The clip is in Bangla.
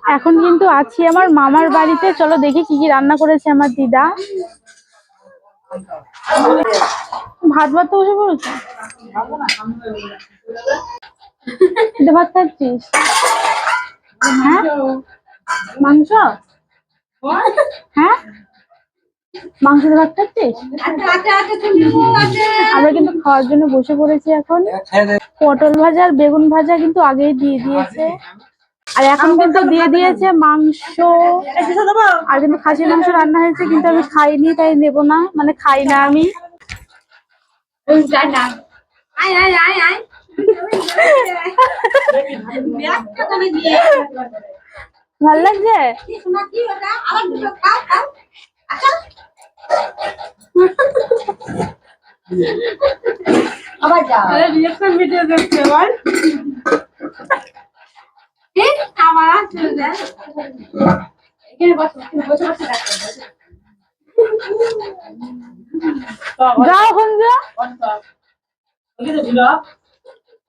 এখন কিন্তু আছি আমার মামার বাড়িতে। চলো দেখি কি কি রান্না করেছে আমার দিদা। ভাত ভাত তো বসে পড়েছে। ভাত খাচ্ছিস? হ্যাঁ, মাংস। হ্যাঁ, মাংস দিয়ে ভাত খাচ্ছিস? আমরা কিন্তু খাওয়ার জন্য বসে পড়েছি এখন। পটল ভাজা আর বেগুন ভাজা কিন্তু আগেই দিয়ে দিয়েছে, আর এখন কিন্তু দিয়ে দিয়েছে মাংস। আর কিন্তু খাসির মাংস রান্না হয়েছে, কিন্তু আমি খাইনি তাই নেবো না, মানে খাই না আমি। ভাল লাগছে? আবার যাও রিঅ্যাকশন ভিডিও দেখতে আবার ঠিক আবার আসলে যায় এখানে বসে বসে বসে যাও এখন যাও